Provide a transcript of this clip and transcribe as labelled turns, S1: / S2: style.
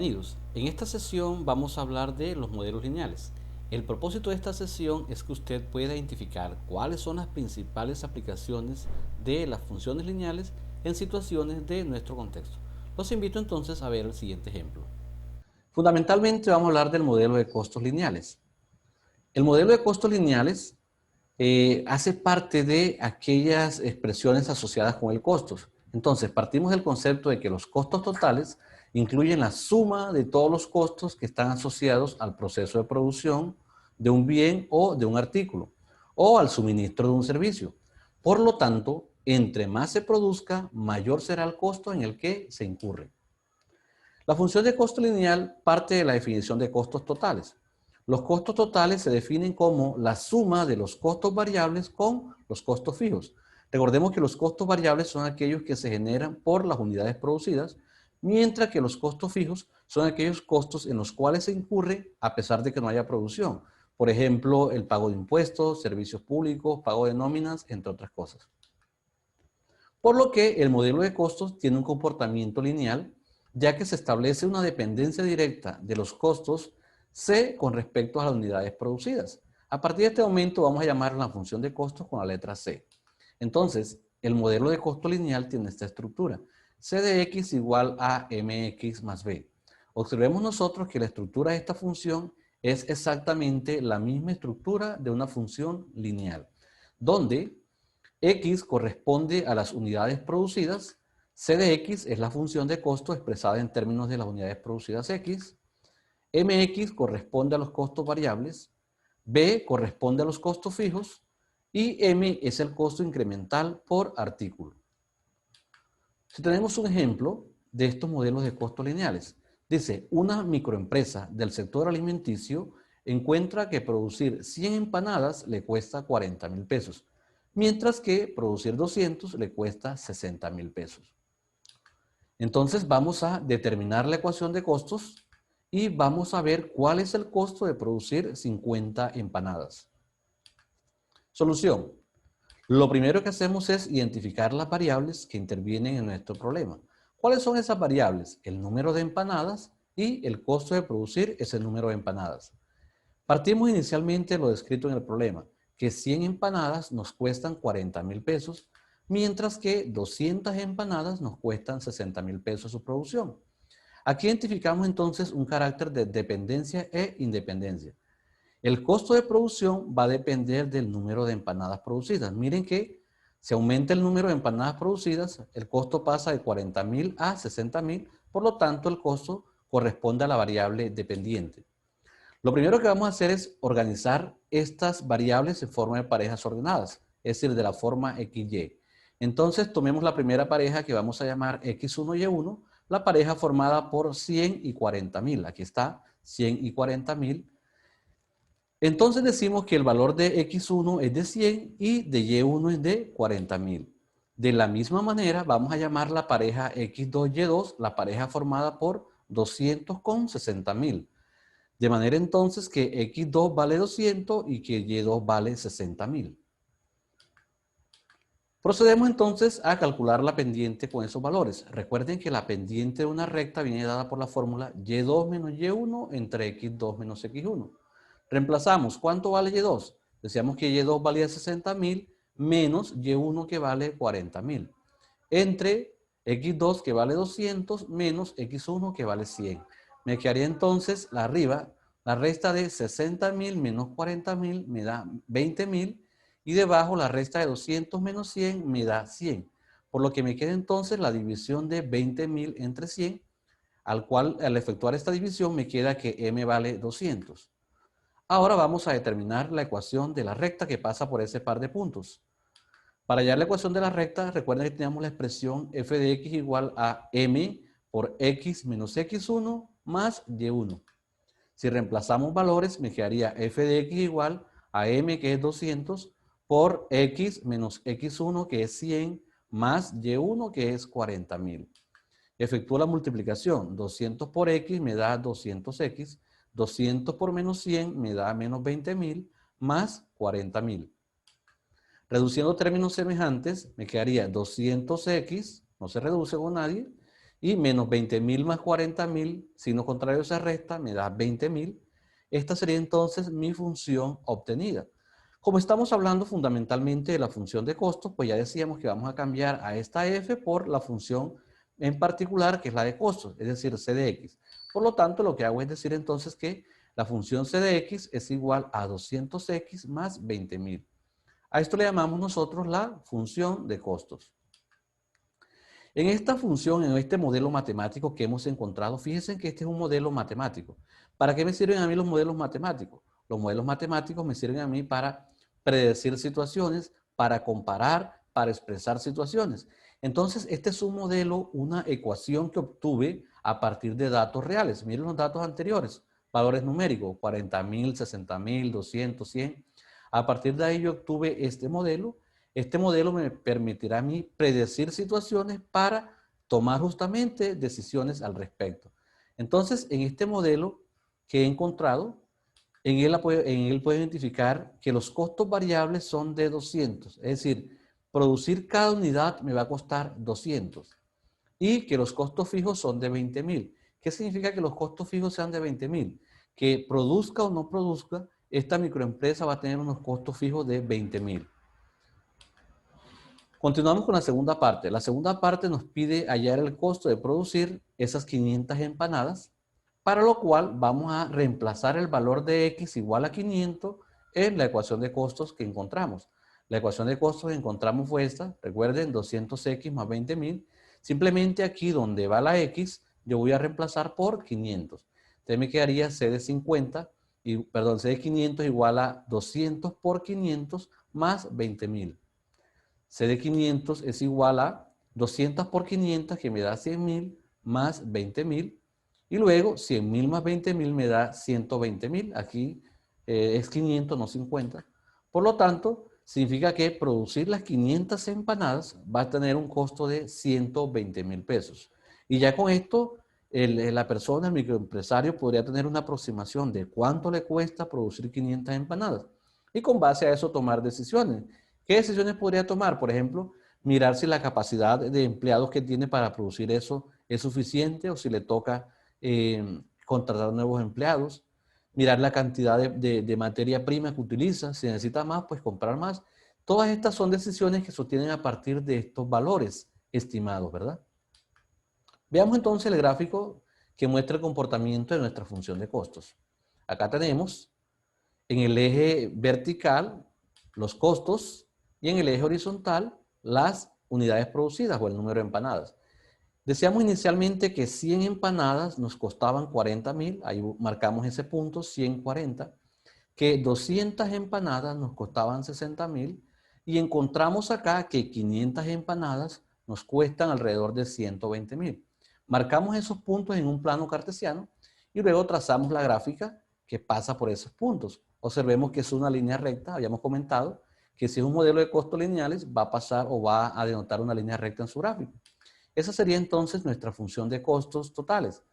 S1: Bienvenidos. En esta sesión vamos a hablar de los modelos lineales. El propósito de esta sesión es que usted pueda identificar cuáles son las principales aplicaciones de las funciones lineales en situaciones de nuestro contexto. Los invito entonces a ver el siguiente ejemplo. Fundamentalmente vamos a hablar del modelo de costos lineales. El modelo de costos lineales hace parte de aquellas expresiones asociadas con el costos. Entonces, partimos del concepto de que los costos totales incluyen la suma de todos los costos que están asociados al proceso de producción de un bien o de un artículo, o al suministro de un servicio. Por lo tanto, entre más se produzca, mayor será el costo en el que se incurre. La función de costo lineal parte de la definición de costos totales. Los costos totales se definen como la suma de los costos variables con los costos fijos. Recordemos que los costos variables son aquellos que se generan por las unidades producidas, mientras que los costos fijos son aquellos costos en los cuales se incurre a pesar de que no haya producción. Por ejemplo, el pago de impuestos, servicios públicos, pago de nóminas, entre otras cosas. Por lo que el modelo de costos tiene un comportamiento lineal, ya que se establece una dependencia directa de los costos C con respecto a las unidades producidas. A partir de este momento vamos a llamar la función de costos con la letra C. Entonces, el modelo de costo lineal tiene esta estructura. C de X igual a MX más B. Observemos nosotros que la estructura de esta función es exactamente la misma estructura de una función lineal, donde X corresponde a las unidades producidas, C de X es la función de costo expresada en términos de las unidades producidas X, MX corresponde a los costos variables, B corresponde a los costos fijos y M es el costo incremental por artículo. Si tenemos un ejemplo de estos modelos de costos lineales, dice, una microempresa del sector alimenticio encuentra que producir 100 empanadas le cuesta 40,000 pesos, mientras que producir 200 le cuesta 60,000 pesos. Entonces vamos a determinar la ecuación de costos y vamos a ver cuál es el costo de producir 50 empanadas. Solución. Lo primero que hacemos es identificar las variables que intervienen en nuestro problema. ¿Cuáles son esas variables? El número de empanadas y el costo de producir ese número de empanadas. Partimos inicialmente de lo descrito en el problema, que 100 empanadas nos cuestan 40,000 pesos, mientras que 200 empanadas nos cuestan 60,000 pesos su producción. Aquí identificamos entonces un carácter de dependencia e independencia. El costo de producción va a depender del número de empanadas producidas. Miren que si aumenta el número de empanadas producidas, el costo pasa de 40,000 a 60,000, por lo tanto el costo corresponde a la variable dependiente. Lo primero que vamos a hacer es organizar estas variables en forma de parejas ordenadas, es decir, de la forma XY. Entonces tomemos la primera pareja que vamos a llamar X1 y Y1, la pareja formada por 100 y 40,000. Aquí está, 100 y 40,000. Entonces decimos que el valor de X1 es de 100 y de Y1 es de 40,000. De la misma manera vamos a llamar la pareja X2 y Y2 la pareja formada por 200 con 60,000. De manera entonces que X2 vale 200 y que Y2 vale 60,000. Procedemos entonces a calcular la pendiente con esos valores. Recuerden que la pendiente de una recta viene dada por la fórmula Y2 menos Y1 entre X2 menos X1. Reemplazamos, ¿cuánto vale Y2? Decíamos que Y2 valía 60,000 menos Y1 que vale 40,000. Entre X2 que vale 200 menos X1 que vale 100. Me quedaría entonces la arriba, la resta de 60,000 menos 40,000 me da 20,000 y debajo la resta de 200 menos 100 me da 100. Por lo que me queda entonces la división de 20,000 entre 100, al cual al efectuar esta división me queda que M vale 200. Ahora vamos a determinar la ecuación de la recta que pasa por ese par de puntos. Para hallar la ecuación de la recta, recuerden que teníamos la expresión f de x igual a m por x menos x1 más y1. Si reemplazamos valores, me quedaría f de x igual a m, que es 200, por x menos x1, que es 100, más y1, que es 40,000. Efectúo la multiplicación. 200 por x me da 200x. 200 por menos 100 me da menos 20,000 más 40,000. Reduciendo términos semejantes, me quedaría 200x, no se reduce con nadie, y menos 20.000 más 40.000, signo contrario se resta, me da 20.000. Esta sería entonces mi función obtenida. Como estamos hablando fundamentalmente de la función de costos, pues ya decíamos que vamos a cambiar a esta f por la función en particular, que es la de costos, es decir, c de x. Por lo tanto, lo que hago es decir entonces que la función c de x es igual a 200x más 20.000. A esto le llamamos nosotros la función de costos. En esta función, en este modelo matemático que hemos encontrado, fíjense que este es un modelo matemático. ¿Para qué me sirven a mí los modelos matemáticos? Los modelos matemáticos me sirven a mí para predecir situaciones, para comparar, para expresar situaciones. Entonces, este es un modelo, una ecuación que obtuve a partir de datos reales. Miren los datos anteriores, valores numéricos, 40.000, 60.000, 200, 100. A partir de ahí yo obtuve este modelo. Este modelo me permitirá a mí predecir situaciones para tomar justamente decisiones al respecto. Entonces, en este modelo que he encontrado, en él puedo identificar que los costos variables son de 200. Es decir, producir cada unidad me va a costar 200. Y que los costos fijos son de 20.000. ¿Qué significa que los costos fijos sean de 20.000? Que produzca o no produzca, esta microempresa va a tener unos costos fijos de 20.000. Continuamos con la segunda parte. La segunda parte nos pide hallar el costo de producir esas 500 empanadas, para lo cual vamos a reemplazar el valor de x igual a 500 en la ecuación de costos que encontramos. La ecuación de costos que encontramos fue esta, recuerden, 200x más 20.000. Simplemente aquí donde va la x, yo voy a reemplazar por 500. Entonces me quedaría c de 50, c de 500 igual a 200 por 500 más 20.000. C de 500 es igual a 200 por 500, que me da 100.000, más 20.000. Y luego 100.000 más 20.000 me da 120.000. Aquí es 500, no 50. Por lo tanto, significa que producir las 500 empanadas va a tener un costo de 120.000 pesos. Y ya con esto, la persona, el microempresario, podría tener una aproximación de cuánto le cuesta producir 500 empanadas. Y con base a eso tomar decisiones. ¿Qué decisiones podría tomar? Por ejemplo, mirar si la capacidad de empleados que tiene para producir eso es suficiente o si le toca contratar nuevos empleados. Mirar la cantidad de materia prima que utiliza. Si necesita más, pues comprar más. Todas estas son decisiones que se obtienen a partir de estos valores estimados, ¿verdad? Veamos entonces el gráfico que muestra el comportamiento de nuestra función de costos. Acá tenemos en el eje vertical los costos y en el eje horizontal las unidades producidas o el número de empanadas. Decíamos inicialmente que 100 empanadas nos costaban 40.000, ahí marcamos ese punto, 140, que 200 empanadas nos costaban 60.000 y encontramos acá que 500 empanadas nos cuestan alrededor de 120.000. Marcamos esos puntos en un plano cartesiano y luego trazamos la gráfica que pasa por esos puntos. Observemos que es una línea recta, habíamos comentado que si es un modelo de costos lineales va a pasar o va a denotar una línea recta en su gráfico. Esa sería entonces nuestra función de costos totales.